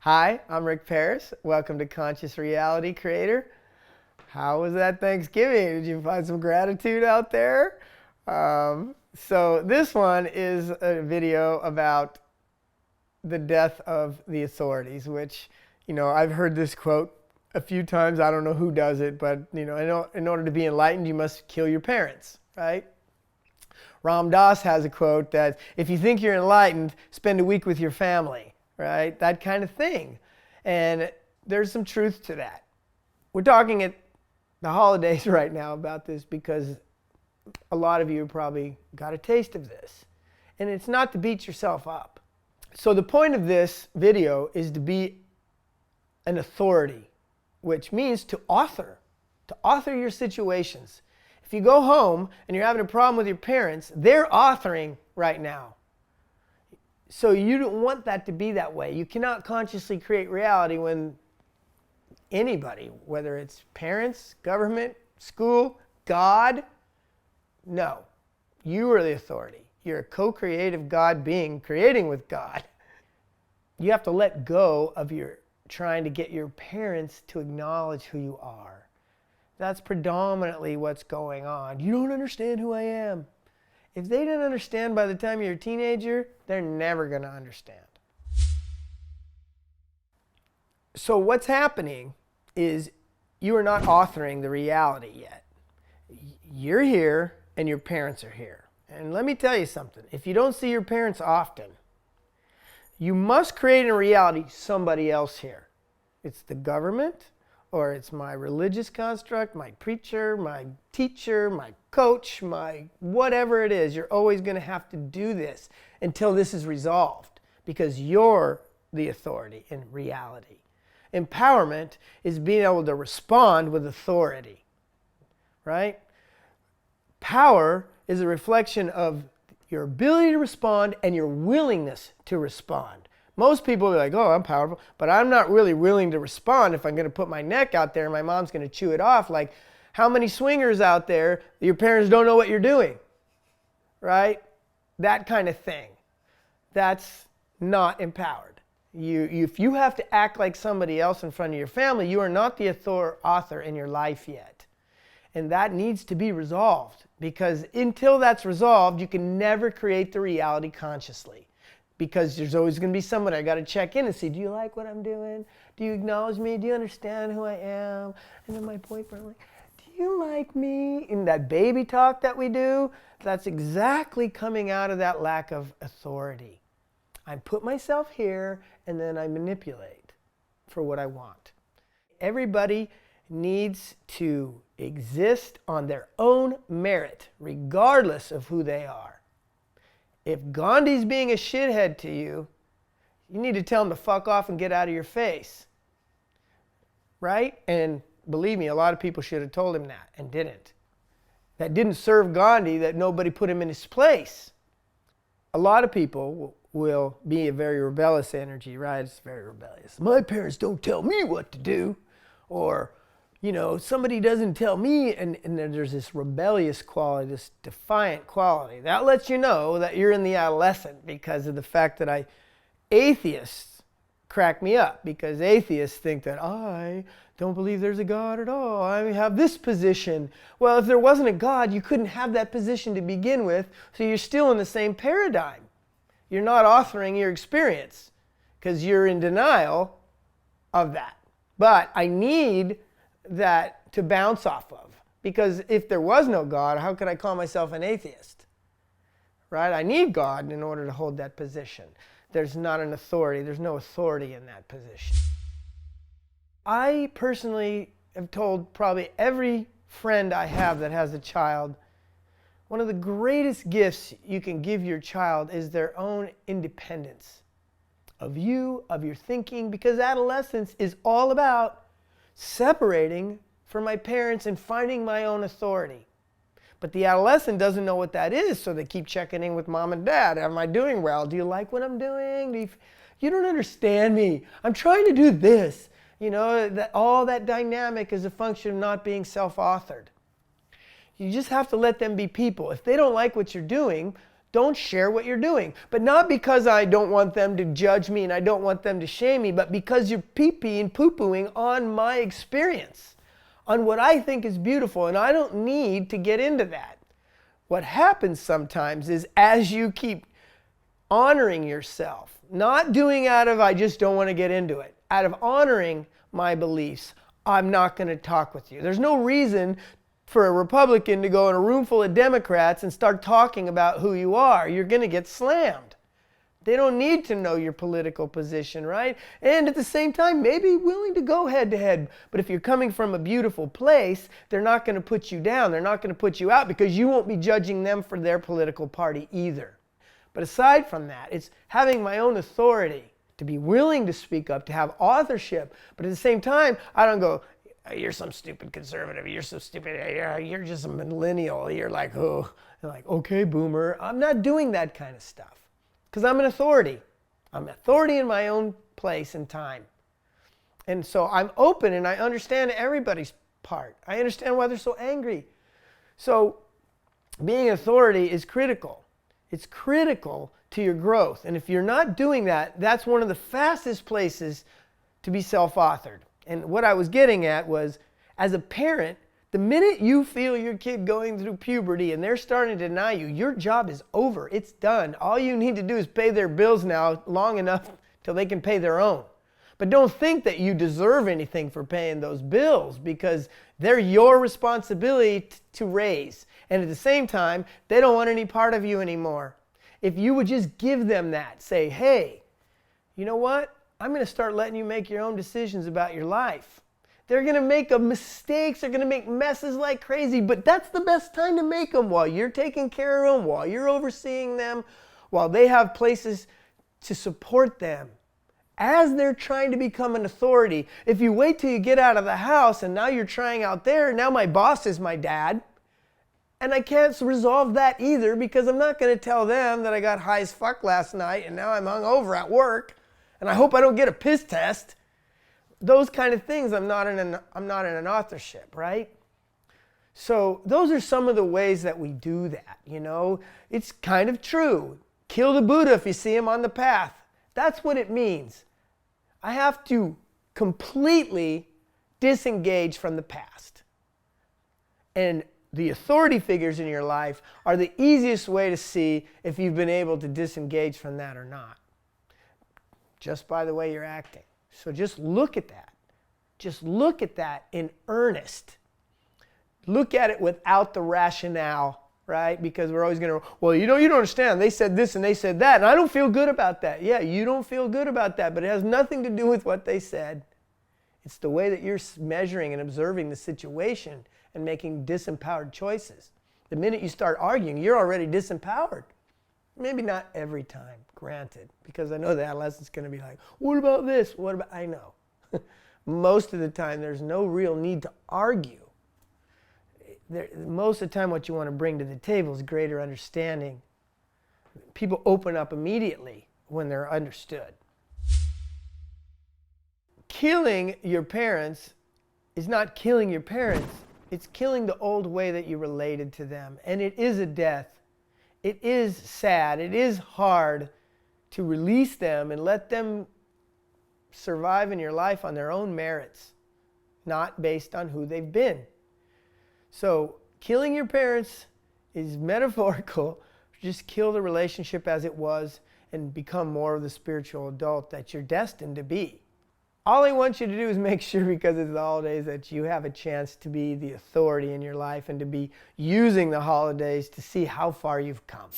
Hi, I'm Rick Paris. Welcome to Conscious Reality Creator. How was that Thanksgiving? Did you find some gratitude out there? So this one is a video about the death of the authorities, which, I've heard this quote a few times. I don't know who does it, but, in order to be enlightened, you must kill your parents, right? Ram Dass has a quote that if you think you're enlightened, spend a week with your family. Right? That kind of thing. And there's some truth to that. We're talking at the holidays right now about this because a lot of you probably got a taste of this. And it's not to beat yourself up. So the point of this video is to be an authority, which means to author your situations. If you go home and you're having a problem with your parents, they're authoring right now. So you don't want that to be that way. You cannot consciously create reality when anybody, whether it's parents, government, school, God, no. You are the authority. You're a co-creative God being creating with God. You have to let go of your trying to get your parents to acknowledge who you are. That's predominantly what's going on. You don't understand who I am. If they didn't understand by the time you're a teenager, they're never going to understand. So what's happening is you are not authoring the reality yet. You're here and your parents are here. And let me tell you something. If you don't see your parents often, you must create in reality somebody else here. It's the government, or it's my religious construct, my preacher, my teacher, my coach, my whatever it is. You're always going to have to do this until this is resolved because you're the authority in reality. Empowerment is being able to respond with authority, right? Power is a reflection of your ability to respond and your willingness to respond. Most people are like, oh, I'm powerful, but I'm not really willing to respond if I'm going to put my neck out there and my mom's going to chew it off. Like, how many swingers out there, your parents don't know what you're doing, right? That kind of thing. That's not empowered. If you have to act like somebody else in front of your family, you are not the author in your life yet. And that needs to be resolved because until that's resolved, you can never create the reality consciously. Because there's always going to be somebody I got to check in and see, do you like what I'm doing? Do you acknowledge me? Do you understand who I am? And then my boyfriend, like, do you like me? In that baby talk that we do, that's exactly coming out of that lack of authority. I put myself here and then I manipulate for what I want. Everybody needs to exist on their own merit, regardless of who they are. If Gandhi's being a shithead to you, you need to tell him to fuck off and get out of your face. Right? And believe me, a lot of people should have told him that and didn't. That didn't serve Gandhi, that nobody put him in his place. A lot of people will be a very rebellious energy, right? It's very rebellious. My parents don't tell me what to do. Or, somebody doesn't tell me, and then there's this rebellious quality, this defiant quality. That lets you know that you're in the adolescent because of the fact that atheists crack me up because atheists think that I don't believe there's a God at all. I have this position. Well, if there wasn't a God, you couldn't have that position to begin with, so you're still in the same paradigm. You're not authoring your experience because you're in denial of that. But I need that to bounce off of. Because if there was no God, how could I call myself an atheist? Right? I need God in order to hold that position. There's not an authority. There's no authority in that position. I personally have told probably every friend I have that has a child, one of the greatest gifts you can give your child is their own independence of you, of your thinking, because adolescence is all about separating from my parents and finding my own authority. But the adolescent doesn't know what that is, so they keep checking in with mom and dad. Am I doing well? Do you like what I'm doing? You don't understand me. I'm trying to do this. All that dynamic is a function of not being self-authored. You just have to let them be people. If they don't like what you're doing, Don't share what you're doing. But not because I don't want them to judge me and I don't want them to shame me, but because you're pee-pee and poo-pooing on my experience, on what I think is beautiful, and I don't need to get into that. What happens sometimes is as you keep honoring yourself, not doing out of I just don't want to get into it, out of honoring my beliefs, I'm not going to talk with you. There's no reason for a Republican to go in a room full of Democrats and start talking about who you are. You're going to get slammed. They don't need to know your political position, right? And at the same time, maybe willing to go head to head. But if you're coming from a beautiful place, they're not going to put you down. They're not going to put you out because you won't be judging them for their political party either. But aside from that, it's having my own authority to be willing to speak up, to have authorship. But at the same time, I don't go, you're some stupid conservative, you're so stupid, you're just a millennial, you're like, oh, and like, okay, boomer. I'm not doing that kind of stuff because I'm an authority. I'm an authority in my own place and time. And so I'm open and I understand everybody's part. I understand why they're so angry. So being authority is critical. It's critical to your growth. And if you're not doing that, that's one of the fastest places to be self-authored. And what I was getting at was, as a parent, the minute you feel your kid going through puberty and they're starting to deny you, your job is over. It's done. All you need to do is pay their bills now long enough till they can pay their own. But don't think that you deserve anything for paying those bills because they're your responsibility to raise. And at the same time, they don't want any part of you anymore. If you would just give them that, say, hey, you know what? I'm going to start letting you make your own decisions about your life. They're going to make mistakes. They're going to make messes like crazy. But that's the best time to make them while you're taking care of them, while you're overseeing them, while they have places to support them. As they're trying to become an authority, if you wait till you get out of the house and now you're trying out there, now my boss is my dad. And I can't resolve that either because I'm not going to tell them that I got high as fuck last night and now I'm hungover at work. And I hope I don't get a piss test. Those kind of things, I'm not in an authorship, right? So those are some of the ways that we do that, you know. It's kind of true. Kill the Buddha if you see him on the path. That's what it means. I have to completely disengage from the past. And the authority figures in your life are the easiest way to see if you've been able to disengage from that or not. Just by the way you're acting. So just look at that. Just look at that in earnest. Look at it without the rationale, right? Because we're always going to, well, you don't understand. They said this and they said that, and I don't feel good about that. Yeah, you don't feel good about that, but it has nothing to do with what they said. It's the way that you're measuring and observing the situation and making disempowered choices. The minute you start arguing, you're already disempowered. Maybe not every time, granted, because I know the adolescent's going to be like, what about this? What about, I know. Most of the time, there's no real need to argue. Most of the time, what you want to bring to the table is greater understanding. People open up immediately when they're understood. Killing your parents is not killing your parents. It's killing the old way that you related to them. And it is a death. It is sad, it is hard to release them and let them survive in your life on their own merits, not based on who they've been. So killing your parents is metaphorical. Just kill the relationship as it was and become more of the spiritual adult that you're destined to be. All I want you to do is make sure, because it's the holidays, that you have a chance to be the authority in your life and to be using the holidays to see how far you've come.